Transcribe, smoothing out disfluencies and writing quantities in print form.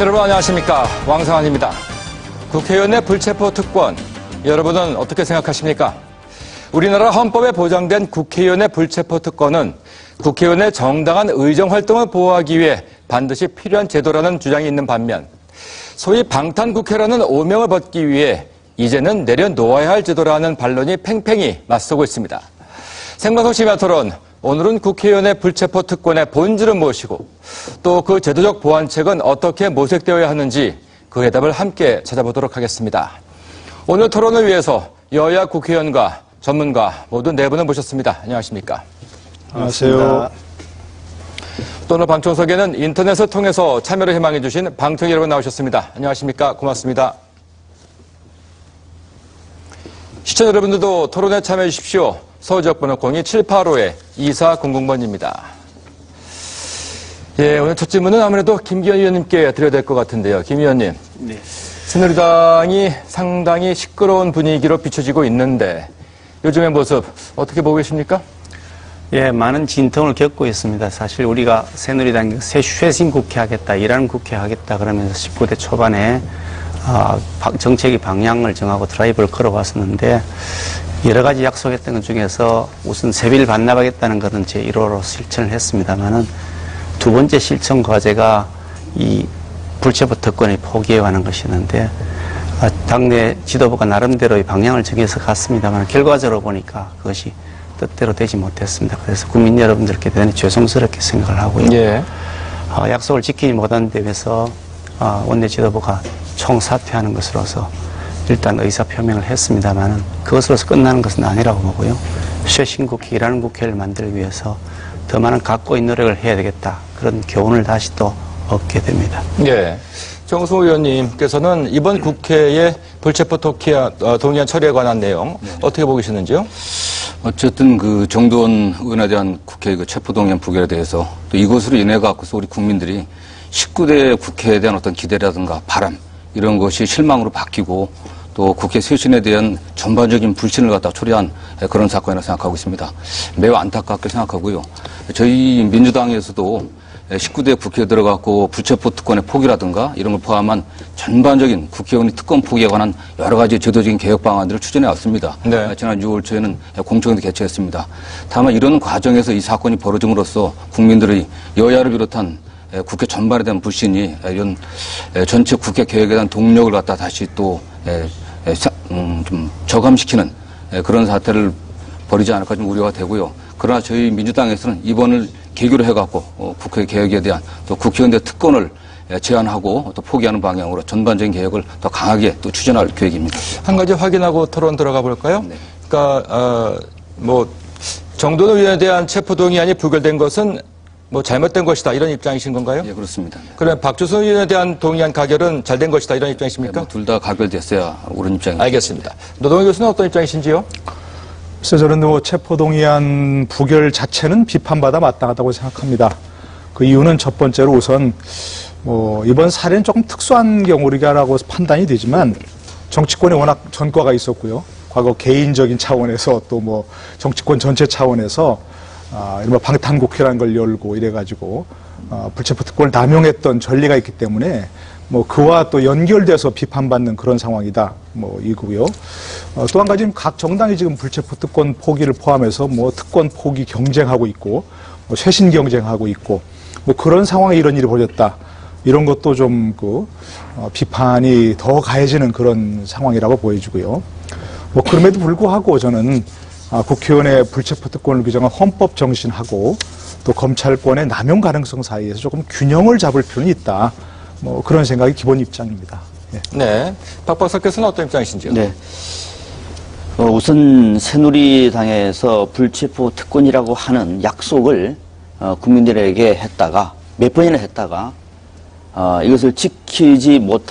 여러분 안녕하십니까, 왕성환입니다. 국회의원의 불체포 특권, 여러분은 어떻게 생각하십니까? 우리나라 헌법에 보장된 국회의원의 불체포 특권은 국회의원의 정당한 의정활동을 보호하기 위해 반드시 필요한 제도라는 주장이 있는 반면, 소위 방탄국회라는 오명을 벗기 위해 이제는 내려놓아야 할 제도라는 반론이 팽팽히 맞서고 있습니다. 생방송 심야 토론, 오늘은 국회의원의 불체포 특권의 본질은 무엇이고 또 그 제도적 보완책은 어떻게 모색되어야 하는지 그 해답을 함께 찾아보도록 하겠습니다. 오늘 토론을 위해서 여야 국회의원과 전문가 모두 네 분을 모셨습니다. 안녕하십니까? 안녕하세요. 또 오늘 방청석에는 인터넷을 통해서 참여를 희망해 주신 방청객 여러분 나오셨습니다. 안녕하십니까? 고맙습니다. 시청자 여러분들도 토론에 참여해 주십시오. 서울지역번호 02-785-2400번입니다. 예, 오늘 첫 질문은 아무래도 김기현 의원님께 드려야 될 것 같은데요. 김 의원님. 네. 새누리당이 상당히 시끄러운 분위기로 비춰지고 있는데 요즘의 모습 어떻게 보고 계십니까? 예, 많은 진통을 겪고 있습니다. 사실 우리가 새누리당이 쇄신 국회 하겠다, 일하는 국회 하겠다 그러면서 19대 초반에 정책의 방향을 정하고 드라이브를 걸어왔었는데 여러 가지 약속했던 것 중에서 우선 세비를 반납하겠다는 것은 제 1호로 실천을 했습니다만은 두 번째 실천 과제가 이 불체포 특권의 포기에 관한 것이었는데 당내 지도부가 나름대로의 방향을 정해서 갔습니다만 결과적으로 보니까 그것이 뜻대로 되지 못했습니다. 그래서 국민 여러분들께 대단히 죄송스럽게 생각을 하고요. 예. 약속을 지키지 못한 데 비해서 원내 지도부가 총사퇴하는 것으로서 일단 의사표명을 했습니다만 그것으로서 끝나는 것은 아니라고 보고요. 쇄신국회, 일하는 국회를 만들기 위해서 더 많은 각고의 노력을 해야 되겠다. 그런 교훈을 다시 또 얻게 됩니다. 예. 정승호 의원님께서는 이번 국회의 불체포 동의안 처리에 관한 내용 어떻게 보고 계시는지요? 어쨌든 그 정도원 의원에 대한 국회 그 체포동의안 부결에 대해서 또 이것으로 인해 갖고서 우리 국민들이 19대 국회에 대한 어떤 기대라든가 바람 이런 것이 실망으로 바뀌고 또 국회 쇄신에 대한 전반적인 불신을 갖다 초래한 그런 사건이라고 생각하고 있습니다. 매우 안타깝게 생각하고요. 저희 민주당에서도 19대 국회에 들어갔고 불체포 특권의 포기라든가 이런 걸 포함한 전반적인 국회의원의 특권 포기에 관한 여러 가지 제도적인 개혁 방안들을 추진해 왔습니다. 네. 지난 6월 초에는 공청회도 개최했습니다. 다만 이런 과정에서 이 사건이 벌어짐으로써 국민들의 여야를 비롯한 국회 전반에 대한 불신이 이런 전체 국회 개혁에 대한 동력을 갖다 다시 또 좀 저감시키는 그런 사태를 벌이지 않을까 좀 우려가 되고요. 그러나 저희 민주당에서는 이번을 계기로 해갖고 국회 개혁에 대한 또 국회의원들 특권을 제한하고 또 포기하는 방향으로 전반적인 개혁을 더 강하게 또 추진할 계획입니다. 한 가지 확인하고 토론 들어가 볼까요? 네. 그러니까 정도원 의원에 대한 체포동의안이 부결된 것은 잘못된 것이다 이런 입장이신 건가요? 예, 그렇습니다. 그러면 박주선 의원에 대한 동의안 가결은 잘된 것이다 이런 입장이십니까? 둘 다 가결됐어야 옳은 입장입니다. 알겠습니다. 노동희 교수는 어떤 입장이신지요? 그래서 저는 체포동의안 부결 자체는 비판받아 마땅하다고 생각합니다. 그 이유는 첫 번째로 우선 이번 사례는 조금 특수한 경우라고 판단이 되지만 정치권에 워낙 전과가 있었고요. 과거 개인적인 차원에서 또 정치권 전체 차원에서 이른바 방탄국회라는 걸 열고 이래가지고 불체포 특권을 남용했던 전례가 있기 때문에 그와 또 연결돼서 비판받는 그런 상황이다. 이거고요. 또 한 가지는 각 정당이 지금 불체포 특권 포기를 포함해서 특권 포기 경쟁하고 있고 쇄신 경쟁하고 있고 그런 상황에 이런 일이 벌어졌다. 이런 것도 좀 비판이 더 가해지는 그런 상황이라고 보여지고요. 그럼에도 불구하고 저는 국회의원의 불체포 특권을 규정한 헌법 정신하고 또 검찰권의 남용 가능성 사이에서 조금 균형을 잡을 필요는 있다. 그런 생각이 기본 입장입니다. 예. 네. 박 박사께서는 어떤 입장이신지요? 네. 우선 새누리당에서 불체포 특권이라고 하는 약속을 국민들에게 했다가 몇 번이나 했다가 이것을 지키지 못한